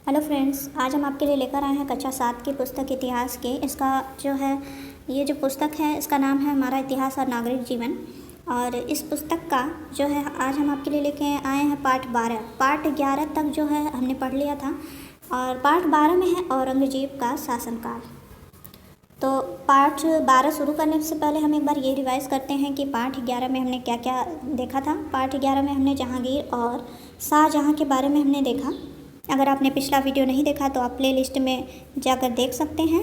Hello friends, आज हम आपके लिए लेकर आए हैं कक्षा 7 की पुस्तक इतिहास के। इसका जो है ये जो पुस्तक है इसका नाम है हमारा इतिहास और नागरिक जीवन। और इस पुस्तक का जो है आज हम आपके लिए लेके आए हैं पाठ 12। पाठ 11 तक जो है हमने पढ़ लिया था और पाठ 12 में है औरंगजेब का शासनकाल। तो पाठ 12 शुरू करने से पहले हम एक बार ये रिवाइज़ करते हैं कि पाठ 11 में हमने क्या क्या देखा था। पाठ 11 में हमने जहांगीर और शाहजहाँ के बारे में हमने देखा। अगर आपने पिछला वीडियो नहीं देखा तो आप प्ले लिस्ट में जाकर देख सकते हैं।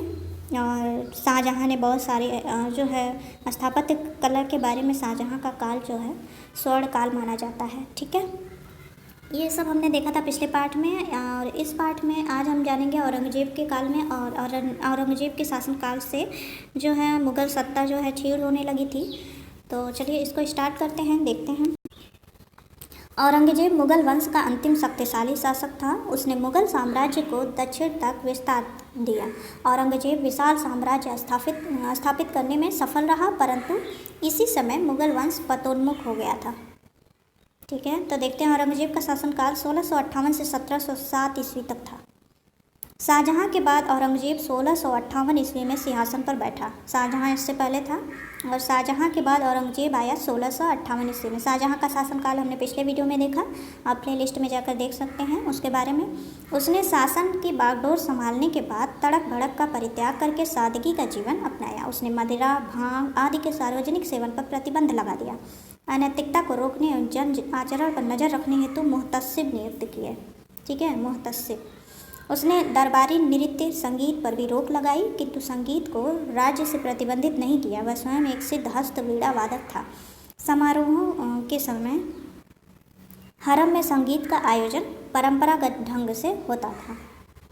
और शाहजहाँ ने बहुत सारे जो है स्थापत्य कला के बारे में शाहजहाँ का काल जो है स्वर्ण काल माना जाता है। ठीक है, ये सब हमने देखा था पिछले पाठ में। और इस पाठ में आज हम जानेंगे औरंगजेब के काल में और औरंगजेब के शासनकाल से जो है मुग़ल सत्ता जो है क्षीण होने लगी थी। तो चलिए इसको स्टार्ट करते हैं, देखते हैं। औरंगजेब मुग़ल वंश का अंतिम शक्तिशाली शासक था। उसने मुग़ल साम्राज्य को दक्षिण तक विस्तार दिया। औरंगजेब विशाल साम्राज्य स्थापित करने में सफल रहा, परंतु इसी समय मुग़ल वंश पतोन्मुख हो गया था। ठीक है, तो देखते हैं औरंगजेब का शासनकाल 1658 से 1707 ईस्वी तक था। शाहजहाँ के बाद औरंगजेब 1658 ईस्वी में सिंहासन पर बैठा। शाहजहाँ इससे पहले था और शाहजहाँ के बाद औरंगजेब आया 1658 ईस्वी में। शाहजहाँ का शासनकाल हमने पिछले वीडियो में देखा, आप प्ले लिस्ट में जाकर देख सकते हैं उसके बारे में। उसने शासन की बागडोर संभालने के बाद तड़क भड़क का परित्याग करके सादगी का जीवन अपनाया। उसने मदिरा, भांग आदि के सार्वजनिक सेवन पर प्रतिबंध लगा दिया। अनैतिकता को रोकने और जन आचरण पर नज़र रखने हेतु मुहतसिब नियुक्त किए। ठीक है, मुहतसिब। उसने दरबारी नृत्य संगीत पर भी रोक लगाई, किंतु संगीत को राज्य से प्रतिबंधित नहीं किया। वह स्वयं एक सिद्ध हस्त वीणा वादक था। समारोहों के समय हरम में संगीत का आयोजन परंपरागत ढंग से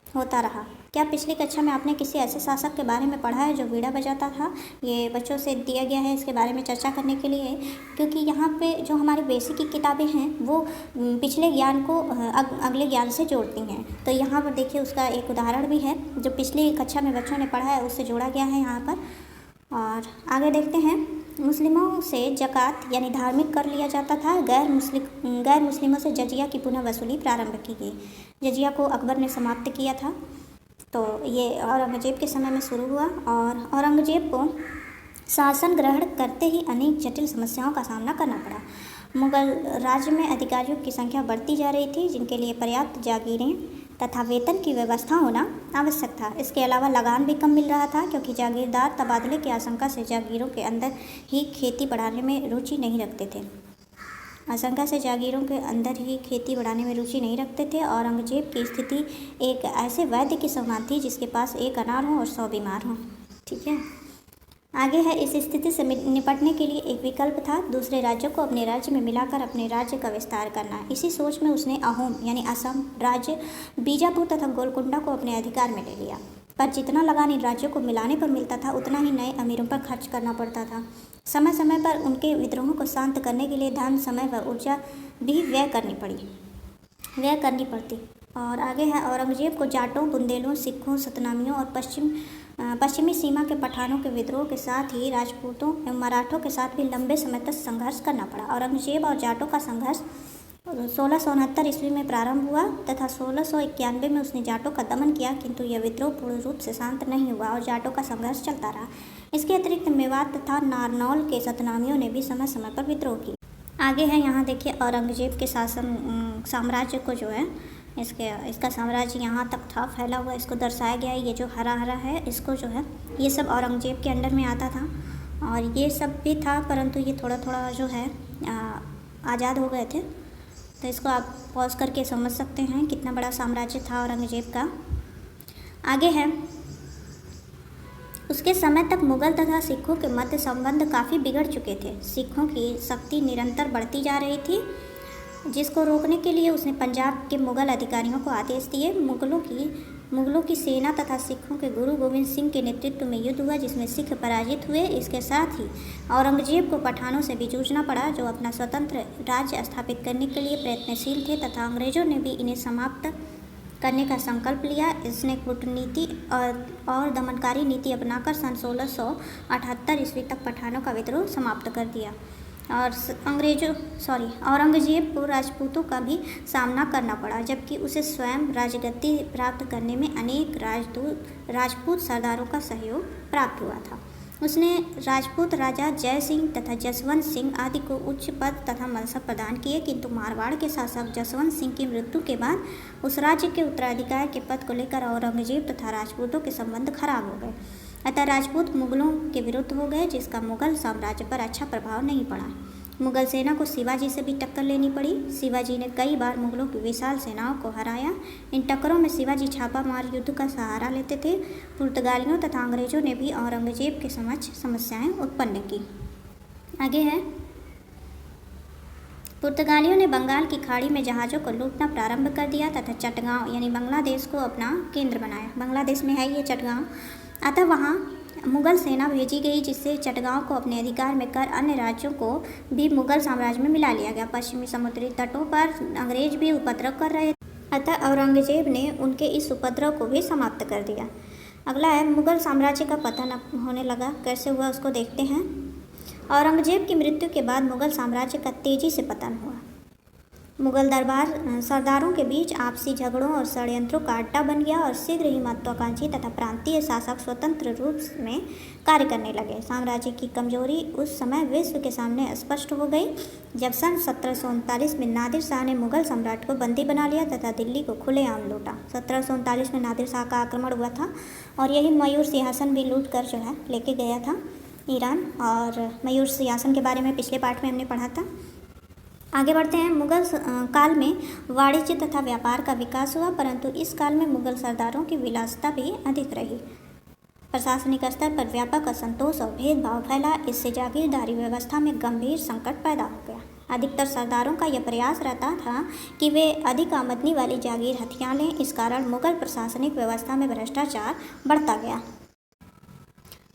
होता रहा। क्या पिछली कक्षा में आपने किसी ऐसे शासक के बारे में पढ़ा है जो वीणा बजाता था? ये बच्चों से दिया गया है इसके बारे में चर्चा करने के लिए, क्योंकि यहाँ पे जो हमारी बेसिक की किताबें हैं वो पिछले ज्ञान को अगले ज्ञान से जोड़ती हैं। तो यहाँ पर देखिए उसका एक उदाहरण भी है जो पिछली कक्षा में बच्चों ने पढ़ा है, उससे जोड़ा गया है यहाँ पर। और आगे देखते हैं। मुस्लिमों से ज़कात यानी धार्मिक कर लिया जाता था। गैर मुस्लिमों से जजिया की पुनः वसूली प्रारंभ की गई। जजिया को अकबर ने समाप्त किया था। तो ये औरंगजेब के समय में शुरू हुआ और औरंगजेब को शासन ग्रहण करते ही अनेक जटिल समस्याओं का सामना करना पड़ा। मुगल राज्य में अधिकारियों की संख्या बढ़ती जा रही थी, जिनके लिए पर्याप्त जागीरें तथा वेतन की व्यवस्था होना आवश्यक था। इसके अलावा लगान भी कम मिल रहा था, क्योंकि जागीरदार तबादले की आशंका से जागीरों के अंदर ही खेती बढ़ाने में रुचि नहीं रखते थे। औरंगजेब की स्थिति एक ऐसे वैद्य की समान थी जिसके पास एक अनार हो और 100 बीमार हों। ठीक है, आगे है। इस स्थिति से निपटने के लिए एक विकल्प था, दूसरे राज्यों को अपने राज्य में मिलाकर अपने राज्य का विस्तार करना। इसी सोच में उसने अहोम यानी असम राज्य, बीजापुर तथा गोलकुंडा को अपने अधिकार में ले लिया। पर जितना लगान इन राज्यों को मिलाने पर मिलता था, उतना ही नए अमीरों पर खर्च करना पड़ता था। समय समय पर उनके विद्रोहों को शांत करने के लिए धन, समय व ऊर्जा भी व्यय करनी पड़ती। और आगे है। औरंगजेब को जाटों, बुंदेलों, सिखों, सतनामियों और पश्चिमी सीमा के पठानों के विद्रोह के साथ ही राजपूतों एवं मराठों के साथ भी लंबे समय तक संघर्ष करना पड़ा। औरंगजेब और जाटों का संघर्ष 1669 ईस्वी में प्रारंभ हुआ तथा 1691 में उसने जाटों का दमन किया, किंतु यह विद्रोह पूर्ण रूप से शांत नहीं हुआ और जाटों का संघर्ष चलता रहा। इसके अतिरिक्त मेवात तथा नारनौल के सतनामियों ने भी समय समय पर विद्रोह किया। आगे है, यहाँ देखिए औरंगजेब के साम्राज्य को जो है इसका साम्राज्य यहाँ तक था फैला हुआ, इसको दर्शाया गया है। ये जो हरा हरा है इसको जो है ये सब औरंगजेब के अंडर में आता था और ये सब भी था, परंतु ये थोड़ा थोड़ा जो है आज़ाद हो गए थे। तो इसको आप पॉज करके समझ सकते हैं कितना बड़ा साम्राज्य था औरंगजेब का। आगे है। उसके समय तक मुग़ल तथा सिखों के मध्य संबंध काफ़ी बिगड़ चुके थे। सिखों की शक्ति निरंतर बढ़ती जा रही थी, जिसको रोकने के लिए उसने पंजाब के मुग़ल अधिकारियों को आदेश दिए। मुग़लों की सेना तथा सिखों के गुरु गोविंद सिंह के नेतृत्व में युद्ध हुआ, जिसमें सिख पराजित हुए। इसके साथ ही औरंगजेब को पठानों से भी जूझना पड़ा, जो अपना स्वतंत्र राज्य स्थापित करने के लिए प्रयत्नशील थे तथा अंग्रेजों ने भी इन्हें समाप्त करने का संकल्प लिया। इसने कूटनीति और दमनकारी नीति अपनाकर सन 1678 ईस्वी तक पठानों का विद्रोह समाप्त कर दिया। और औरंगजेब को राजपूतों का भी सामना करना पड़ा, जबकि उसे स्वयं राजगद्दी प्राप्त करने में अनेक राजपूत सरदारों का सहयोग प्राप्त हुआ था। उसने राजपूत राजा जय सिंह तथा जसवंत सिंह आदि को उच्च पद तथा मनसब प्रदान किए, किंतु मारवाड़ के शासक जसवंत सिंह की मृत्यु के बाद उस राज्य के उत्तराधिकारी के पद को लेकर औरंगजेब तथा राजपूतों के संबंध खराब हो गए। अतः राजपूत मुगलों के विरुद्ध हो गए, जिसका मुगल साम्राज्य पर अच्छा प्रभाव नहीं पड़ा। मुगल सेना को शिवाजी से भी टक्कर लेनी पड़ी। शिवाजी ने कई बार मुगलों की विशाल सेनाओं को हराया। इन टक्करों में शिवाजी छापामार युद्ध का सहारा लेते थे। पुर्तगालियों तथा अंग्रेजों ने भी औरंगजेब के समक्ष समस्याएं उत्पन्न की। आगे है, पुर्तगालियों ने बंगाल की खाड़ी में जहाज़ों को लूटना प्रारंभ कर दिया तथा चटगांव यानी बांग्लादेश को अपना केंद्र बनाया। बांग्लादेश में है ये चटगांव। अतः वहाँ मुगल सेना भेजी गई, जिससे चटगांव को अपने अधिकार में कर अन्य राज्यों को भी मुगल साम्राज्य में मिला लिया गया। पश्चिमी समुद्री तटों पर अंग्रेज भी उपद्रव कर रहे थे, अतः औरंगजेब ने उनके इस उपद्रव को भी समाप्त कर दिया। अगला है, मुगल साम्राज्य का पतन होने लगा। कैसे हुआ उसको देखते हैं। औरंगजेब की मृत्यु के बाद मुगल साम्राज्य का तेजी से पतन हुआ। मुगल दरबार सरदारों के बीच आपसी झगड़ों और षड्यंत्रों का अड्डा बन गया और शीघ्र ही महत्वाकांक्षी तथा प्रांतीय शासक स्वतंत्र रूप में कार्य करने लगे। साम्राज्य की कमजोरी उस समय विश्व के सामने स्पष्ट हो गई, जब सन 1739 में नादिर शाह ने मुगल सम्राट को बंदी बना लिया तथा दिल्ली को खुलेआम लूटा। 1739 में नादिर शाह का आक्रमण हुआ था और यही मयूर सिंहासन भी लूट कर जो है लेके गया था ईरान। और मयूर सिंहासन के बारे में पिछले पार्ट में हमने पढ़ा था। आगे बढ़ते हैं। मुगल काल में वाणिज्य तथा व्यापार का विकास हुआ, परंतु इस काल में मुगल सरदारों की विलासिता भी अधिक रही। प्रशासनिक स्तर पर व्यापक असंतोष और भेदभाव फैला। इससे जागीरदारी व्यवस्था में गंभीर संकट पैदा हो गया। अधिकतर सरदारों का यह प्रयास रहता था कि वे अधिक आमदनी वाली जागीर हथिया लें। इस कारण मुगल प्रशासनिक व्यवस्था में भ्रष्टाचार बढ़ता गया।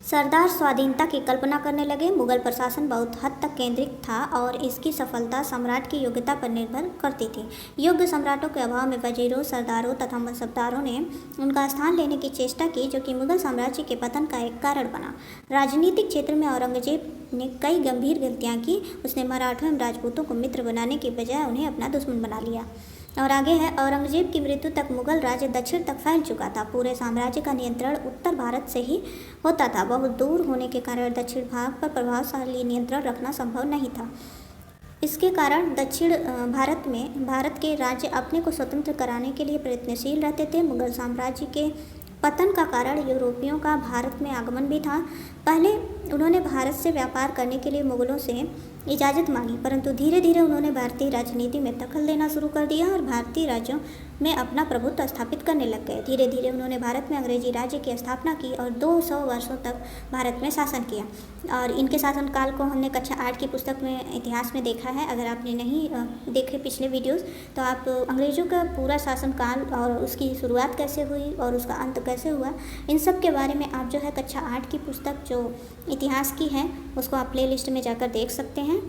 सरदार स्वाधीनता की कल्पना करने लगे। मुगल प्रशासन बहुत हद तक केंद्रित था और इसकी सफलता सम्राट की योग्यता पर निर्भर करती थी। योग्य सम्राटों के अभाव में वजीरों, सरदारों तथा मनसबदारों ने उनका स्थान लेने की चेष्टा की, जो कि मुगल साम्राज्य के पतन का एक कारण बना। राजनीतिक क्षेत्र में औरंगजेब ने कई गंभीर गलतियाँ की। उसने मराठों एवं राजपूतों को मित्र बनाने की बजाय उन्हें अपना दुश्मन बना लिया। और आगे है, औरंगजेब की मृत्यु तक मुगल राज्य दक्षिण तक फैल चुका था। पूरे साम्राज्य का नियंत्रण उत्तर भारत से ही होता था। बहुत दूर होने के कारण दक्षिण भाग पर प्रभावशाली नियंत्रण रखना संभव नहीं था। इसके कारण दक्षिण भारत के राज्य अपने को स्वतंत्र कराने के लिए प्रयत्नशील रहते थे। मुगल साम्राज्य के पतन का कारण यूरोपियों का भारत में आगमन भी था। पहले उन्होंने भारत से व्यापार करने के लिए मुगलों से इजाज़त मांगी, परंतु धीरे धीरे उन्होंने भारतीय राजनीति में दखल देना शुरू कर दिया और भारतीय राज्यों में अपना प्रभुत्व स्थापित करने लग गए। धीरे धीरे उन्होंने भारत में अंग्रेजी राज्य की स्थापना की और 200 वर्षों तक भारत में शासन किया। और इनके शासनकाल को हमने कक्षा 8 की पुस्तक में इतिहास में देखा है। अगर आपने नहीं देखे पिछले वीडियोज़, तो आप अंग्रेज़ों का पूरा शासनकाल और उसकी शुरुआत कैसे हुई और उसका अंत कैसे हुआ, इन सब के बारे में आप जो है कक्षा 8 की पुस्तक जो इतिहास की है उसको आप प्ले लिस्ट में जाकर देख सकते हैं।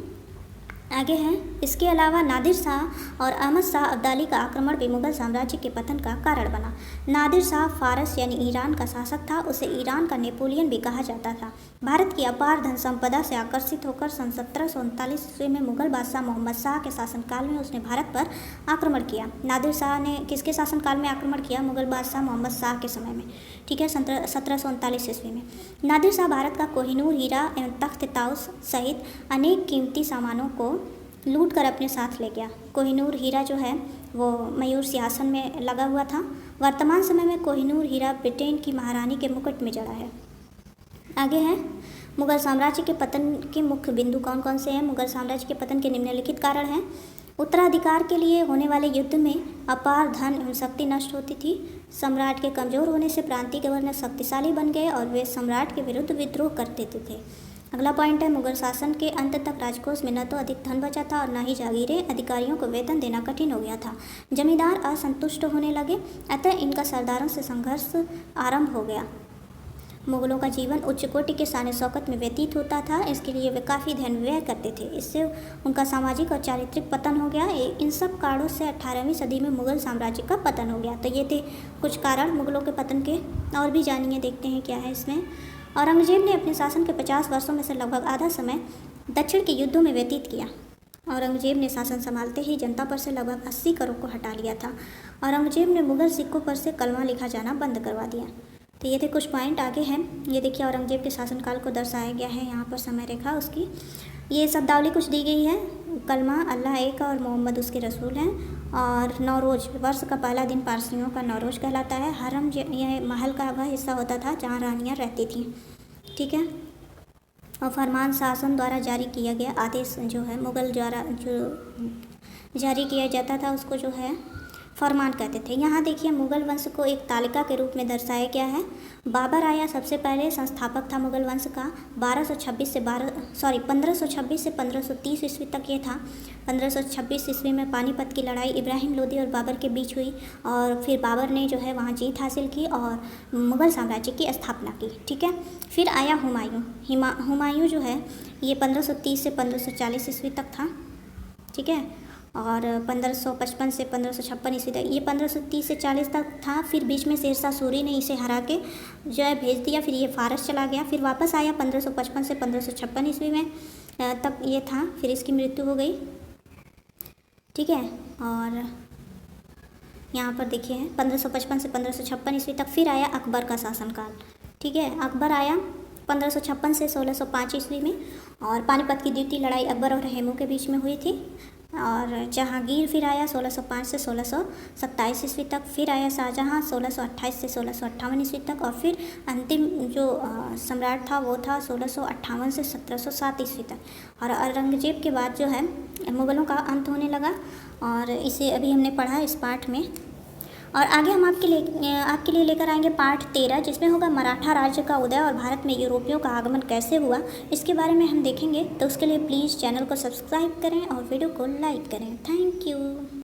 आगे है, इसके अलावा नादिर शाह और अहमद शाह अब्दाली का आक्रमण भी मुगल साम्राज्य के पतन का कारण बना। नादिर शाह फारस यानी ईरान का शासक था। उसे ईरान का नेपोलियन भी कहा जाता था। भारत की अपार धन संपदा से आकर्षित होकर सन 1739 ईस्वी में मुगल बादशाह मोहम्मद शाह के शासनकाल में उसने भारत पर आक्रमण किया। नादिर शाह ने किसके शासनकाल में आक्रमण किया? मुगल बादशाह मोहम्मद शाह के समय में, ठीक है, 1739 ईस्वी में। नादिर शाह भारत का कोहिनूर हीरा एवं तख्त ताउस सहित अनेक कीमती सामानों को लूट कर अपने साथ ले गया। कोहिनूर हीरा जो है वो मयूर सिंहासन में लगा हुआ था। वर्तमान समय में कोहिनूर हीरा ब्रिटेन की महारानी के मुकुट में जड़ा है। आगे है, मुगल साम्राज्य के पतन के मुख्य बिंदु कौन कौन से हैं? मुगल साम्राज्य के पतन के निम्नलिखित कारण हैं। उत्तराधिकार के लिए होने वाले युद्ध में अपार धन एवं शक्ति नष्ट होती थी। सम्राट के कमज़ोर होने से प्रांतीय गवर्नर शक्तिशाली बन गए और वे सम्राट के विरुद्ध विद्रोह कर देते थे। अगला पॉइंट है, मुगल शासन के अंत तक राजकोष में न तो अधिक धन बचा था और न ही जागीरें। अधिकारियों को वेतन देना कठिन हो गया था। जमींदार असंतुष्ट होने लगे, अतः इनका सरदारों से संघर्ष आरंभ हो गया। मुगलों का जीवन उच्च कोटि के शान शौकत में व्यतीत होता था। इसके लिए वे काफ़ी धन व्यय करते थे। इससे उनका सामाजिक और चारित्रिक पतन हो गया। इन सब कारणों से 18वीं सदी में मुगल साम्राज्य का पतन हो गया। तो ये थे कुछ कारण मुगलों के पतन के। और भी जानिए, देखते हैं क्या है इसमें। औरंगजेब ने अपने शासन के 50 वर्षों में से लगभग आधा समय दक्षिण के युद्धों में व्यतीत किया। औरंगजेब ने शासन संभालते ही जनता पर से लगभग 80 करोड़ को हटा लिया था। औरंगजेब ने मुगल सिक्कों पर से कलमा लिखा जाना बंद करवा दिया। तो ये थे कुछ पॉइंट आगे हैं। ये देखिए औरंगजेब के शासनकाल को दर्शाया गया है यहाँ पर समय रेखा उसकी। ये शब्दावली कुछ दी गई है। कलमा अल्लाह एक और मोहम्मद उसके रसूल हैं। और नौरोज़ वर्ष का पहला दिन पारसियों का नौरोज़ कहलाता है। हरम यह महल का वह हिस्सा होता था जहाँ रानियाँ रहती थीं, ठीक है। और फरमान शासन द्वारा जारी किया गया आदेश जो है मुग़ल द्वारा जो जारी किया जाता था उसको जो है फरमान कहते थे। यहाँ देखिए मुग़ल वंश को एक तालिका के रूप में दर्शाया गया है। बाबर आया सबसे पहले संस्थापक था मुग़ल वंश का। 1526 से 1530 ईस्वी तक ये था। 1526 ईस्वी में पानीपत की लड़ाई इब्राहिम लोदी और बाबर के बीच हुई और फिर बाबर ने जो है वहाँ जीत हासिल की और मुग़ल साम्राज्य की स्थापना की, ठीक है। फिर आया हुमायूं जो है ये 1530 से 1540 ईस्वी तक था, ठीक है। और 1555 से 1556 ईस्वी तक, ये 1530 से 40 तक था। फिर बीच में शेरशाह सूरी ने इसे हरा के जो है भेज दिया, फिर ये फारस चला गया। फिर वापस आया 1555 से 1556 ईस्वी में तक ये था, फिर इसकी मृत्यु हो गई, ठीक है। और यहाँ पर देखिए 1555 से 1556 ईस्वी तक। फिर आया अकबर का शासनकाल, ठीक है। अकबर आया 1556 से 1605 ईस्वी में और पानीपत की द्वितीय लड़ाई अकबर और हेमू के बीच में हुई थी। और जहांगीर फिर आया 1605 से 1627 ईस्वी तक। फिर आया शाहजहां 1628 से 1658 ईस्वी तक। और फिर अंतिम जो सम्राट था वो था 1658 से 1707 ईस्वी तक। और औरंगजेब के बाद जो है मुग़लों का अंत होने लगा और इसे अभी हमने पढ़ा इस पाठ में। और आगे हम आपके लिए लेकर आएंगे पाठ 13 जिसमें होगा मराठा राज्य का उदय और भारत में यूरोपियों का आगमन कैसे हुआ, इसके बारे में हम देखेंगे। तो उसके लिए प्लीज़ चैनल को सब्सक्राइब करें और वीडियो को लाइक करें। Thank you.